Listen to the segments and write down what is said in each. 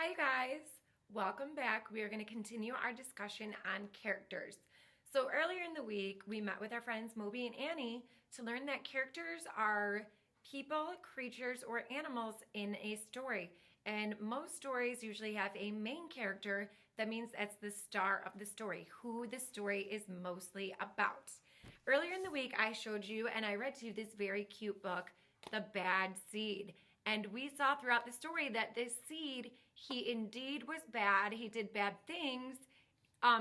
Hi guys, welcome back. We are going to continue our discussion on characters. So earlier in the week, we met with our friends Moby and Annie to learn that characters are people, creatures, or animals in a story. And most stories usually have a main character. That means that's the star of the story, who the story is mostly about. Earlier in the week, I showed you and I read to you this very cute book, The Bad Seed. And we saw throughout the story that this seed, he indeed was bad. He did bad things.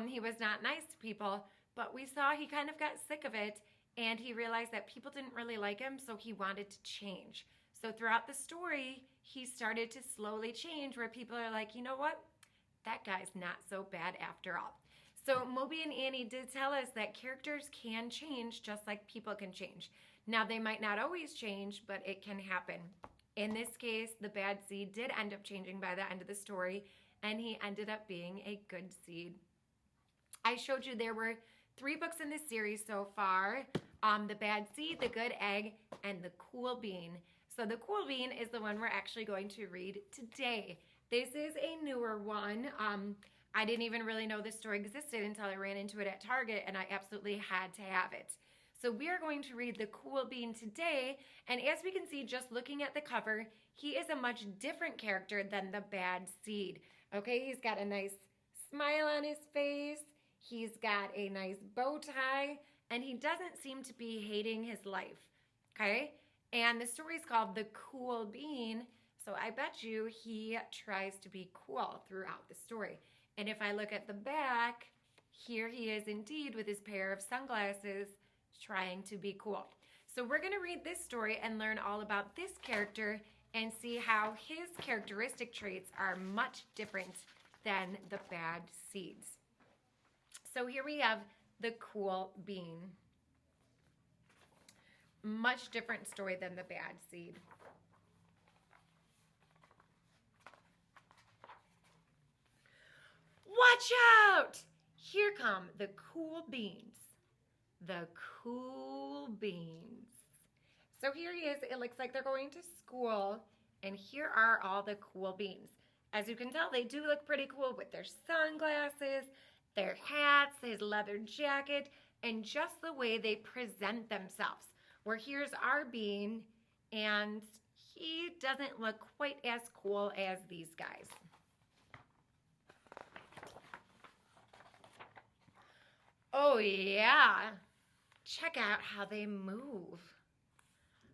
He was not nice to people. But we saw he kind of got sick of it. And he realized that people didn't really like him. So he wanted to change. So throughout the story, he started to slowly change where people are like, you know what? That guy's not so bad after all. So Moby and Annie did tell us that characters can change just like people can change. Now, they might not always change, but it can happen. In this case, the bad seed did end up changing by the end of the story, and he ended up being a good seed. I showed you there were 3 books in this series so far. The Bad Seed, The Good Egg, and The Cool Bean. So the Cool Bean is the one we're actually going to read today. This is a newer one. I didn't even really know this story existed until I ran into it at Target, and I absolutely had to have it. So we are going to read The Cool Bean today, and as we can see just looking at the cover, he is a much different character than the Bad Seed. Okay, he's got a nice smile on his face, he's got a nice bow tie, and he doesn't seem to be hating his life, okay? And the story's called The Cool Bean, so I bet you he tries to be cool throughout the story. And if I look at the back, here he is indeed with his pair of sunglasses, trying to be cool. So we're going to read this story and learn all about this character and see how his characteristic traits are much different than the Bad Seeds. So here we have the Cool Bean. Much different story than the Bad Seed. Watch out! Here come the Cool Beans. The Cool Beans. So here he is. It looks like they're going to school. And here are all the cool beans. As you can tell, they do look pretty cool with their sunglasses, their hats, his leather jacket, and just the way they present themselves. Where here's our bean, and he doesn't look quite as cool as these guys. Oh yeah. Check out how they move.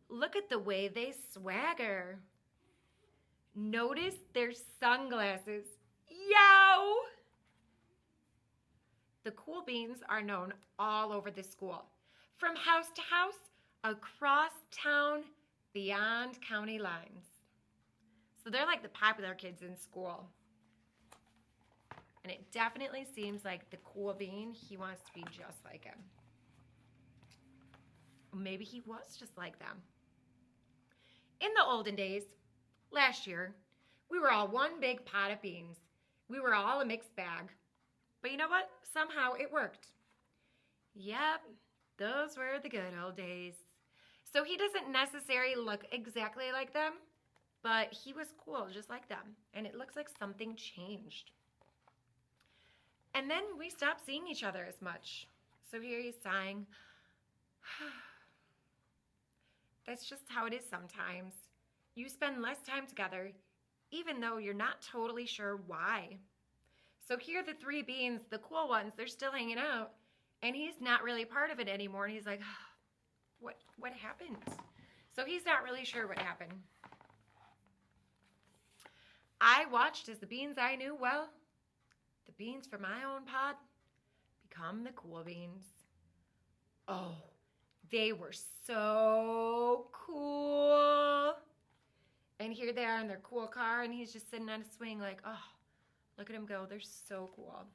Look at the way they swagger. Notice their sunglasses. Yow! The Cool Beans are known all over the school. From house to house, across town, beyond county lines. So they're like the popular kids in school. And it definitely seems like the Cool Bean, he wants to be just like him. Maybe he was just like them. In the olden days, last year, we were all one big pot of beans. We were all a mixed bag. But you know what? Somehow it worked. Yep, those were the good old days. So he doesn't necessarily look exactly like them, but he was cool just like them. And it looks like something changed. And then we stopped seeing each other as much. So here he's sighing. That's just how it is sometimes. You spend less time together, even though you're not totally sure why. So here are the 3 beans, the cool ones, they're still hanging out, and he's not really part of it anymore. And he's like, what happened? So he's not really sure what happened. I watched as the beans I knew well, the beans from my own pod, become the cool beans. Oh, they were so cool. And here they are in their cool car, and he's just sitting on a swing like, oh, look at him go. They're so cool.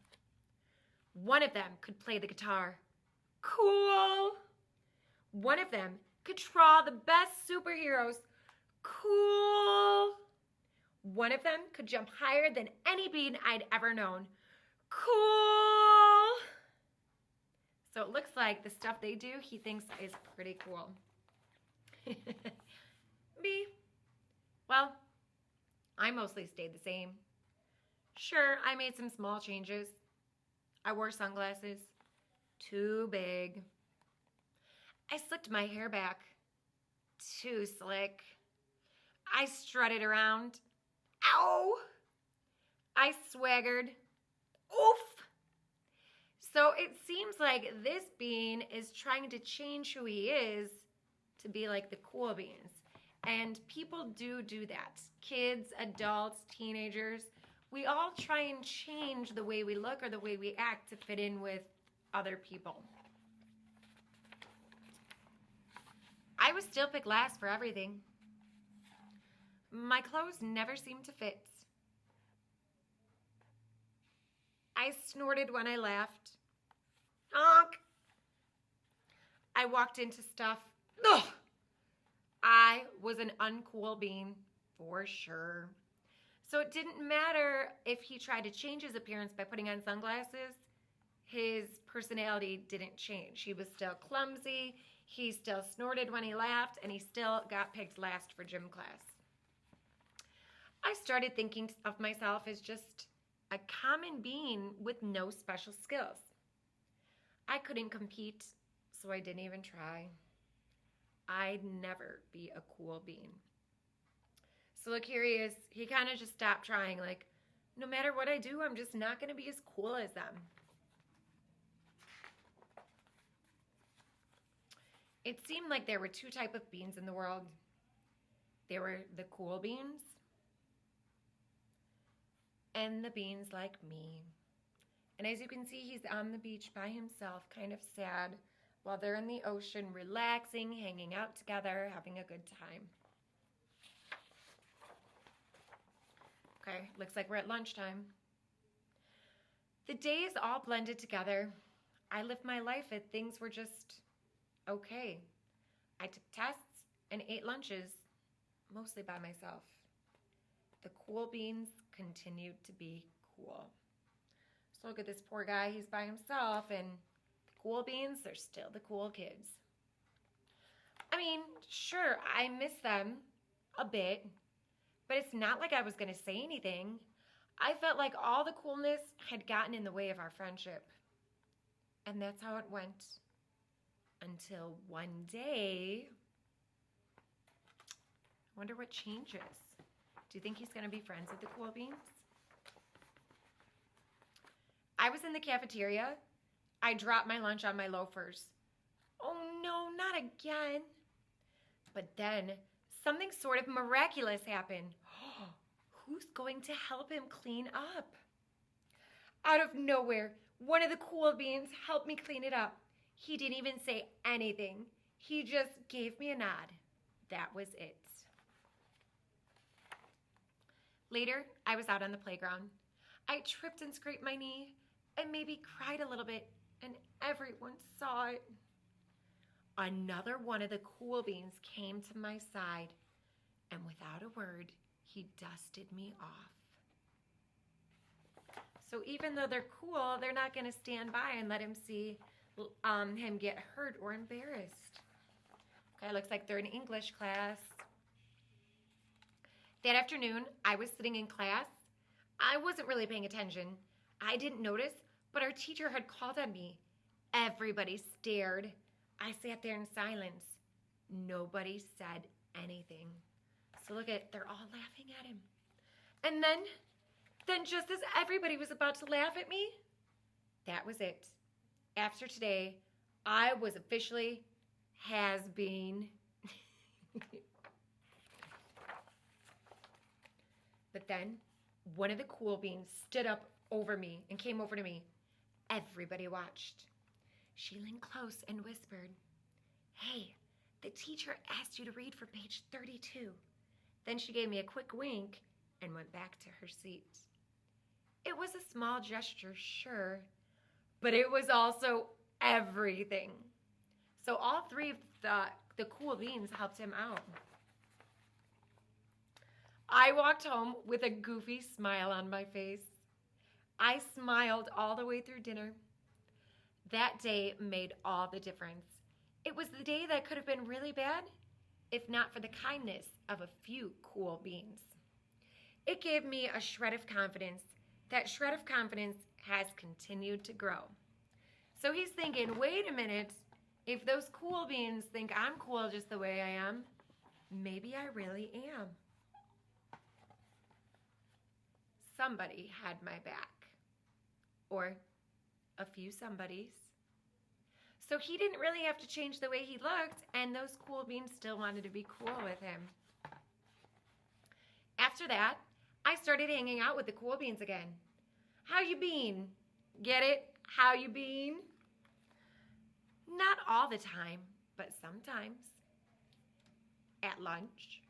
One of them could play the guitar. Cool. One of them could draw the best superheroes. Cool. One of them could jump higher than any bean I'd ever known. Cool. So it looks like the stuff they do, he thinks is pretty cool. Me? Well, I mostly stayed the same. Sure, I made some small changes. I wore sunglasses. Too big. I slicked my hair back. Too slick. I strutted around. Ow! I swaggered. Oof! So it seems like this bean is trying to change who he is to be like the cool beans. And people do that. Kids, adults, teenagers, we all try and change the way we look or the way we act to fit in with other people. I was still picked last for everything. My clothes never seemed to fit. I snorted when I laughed. Honk! I walked into stuff. Ugh! I was an uncool bean for sure. So it didn't matter if he tried to change his appearance by putting on sunglasses. His personality didn't change. He was still clumsy. He still snorted when he laughed, and he still got picked last for gym class. I started thinking of myself as just a common being with no special skills. I couldn't compete, so I didn't even try. I'd never be a cool bean. So look, here he is. He kind of just stopped trying. Like, no matter what I do, I'm just not going to be as cool as them. It seemed like there were two types of beans in the world. There were the cool beans and the beans like me. And as you can see, he's on the beach by himself, kind of sad, while they're in the ocean, relaxing, hanging out together, having a good time. Okay, looks like we're at lunchtime. The days all blended together. I lived my life and things were just okay. I took tests and ate lunches, mostly by myself. The cool beans continued to be cool. So look at this poor guy, he's by himself, and the cool beans, they're still the cool kids. I mean, sure, I miss them a bit, but it's not like I was going to say anything. I felt like all the coolness had gotten in the way of our friendship. And that's how it went. Until one day, I wonder what changes. Do you think he's going to be friends with the cool beans? I was in the cafeteria. I dropped my lunch on my loafers. Oh no, not again. But then something sort of miraculous happened. Who's going to help him clean up? Out of nowhere, one of the cool beans helped me clean it up. He didn't even say anything. He just gave me a nod. That was it. Later, I was out on the playground. I tripped and scraped my knee and maybe cried a little bit, and everyone saw it. Another one of the cool beans came to my side, and without a word, he dusted me off. So even though they're cool, they're not going to stand by and let him see him get hurt or embarrassed. Okay, looks like they're in English class. That afternoon, I was sitting in class. I wasn't really paying attention. I didn't notice, but our teacher had called on me. Everybody stared. I sat there in silence. Nobody said anything. So look at, they're all laughing at him. And then just as everybody was about to laugh at me, that was it. After today, I was officially has-been. But then one of the cool beans stood up over me and came over to me. Everybody watched. She leaned close and whispered, "Hey, the teacher asked you to read from page 32. Then she gave me a quick wink and went back to her seat. It was a small gesture, sure, but it was also everything. So all three of the cool beans helped him out. I walked home with a goofy smile on my face. I smiled all the way through dinner. That day made all the difference. It was the day that could have been really bad, if not for the kindness of a few cool beans. It gave me a shred of confidence that shred of confidence has continued to grow. So he's thinking, wait a minute, if those cool beans think I'm cool just the way I am, maybe I really am. Somebody had my back. Or a few somebodies. So he didn't really have to change the way he looked, and those cool beans still wanted to be cool with him. After that, I started hanging out with the cool beans again. How you been? Get it? How you been? Not all the time, but sometimes. At lunch,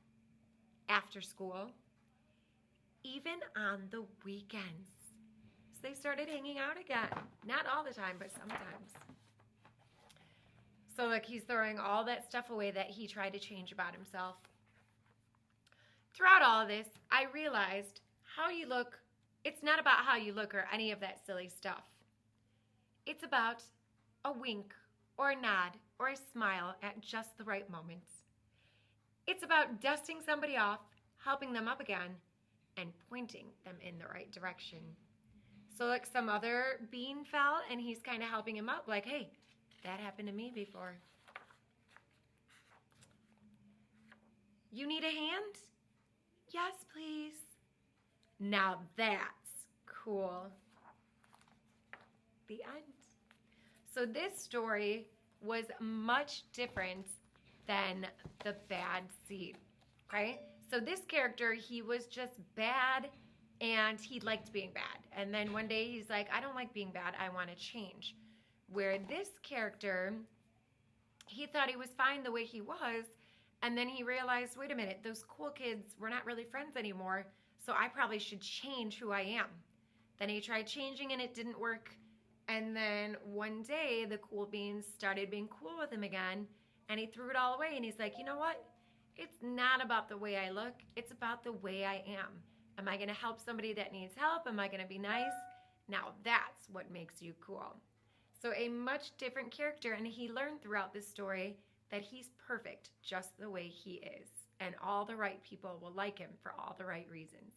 after school, even on the weekends. So they started hanging out again. Not all the time, but sometimes. So look, he's throwing all that stuff away that he tried to change about himself. Throughout all of this, I realized how you look, it's not about how you look or any of that silly stuff. It's about a wink or a nod or a smile at just the right moments. It's about dusting somebody off, helping them up again, and pointing them in the right direction. So like some other bean fell and he's kind of helping him up like, hey, that happened to me before. You need a hand? Yes, please. Now that's cool. The end. So this story was much different than the bad seed, right? So this character, he was just bad and he liked being bad. And then one day he's like, I don't like being bad, I want to change. Where this character, he thought he was fine the way he was, and then he realized, wait a minute, those cool kids, we're not really friends anymore, so I probably should change who I am. Then he tried changing and it didn't work. And then one day the cool beans started being cool with him again, and he threw it all away and he's like, you know what? It's not about the way I look, it's about the way I am. Am I going to help somebody that needs help? Am I going to be nice? Now that's what makes you cool. So a much different character, and he learned throughout this story that he's perfect just the way he is, and all the right people will like him for all the right reasons.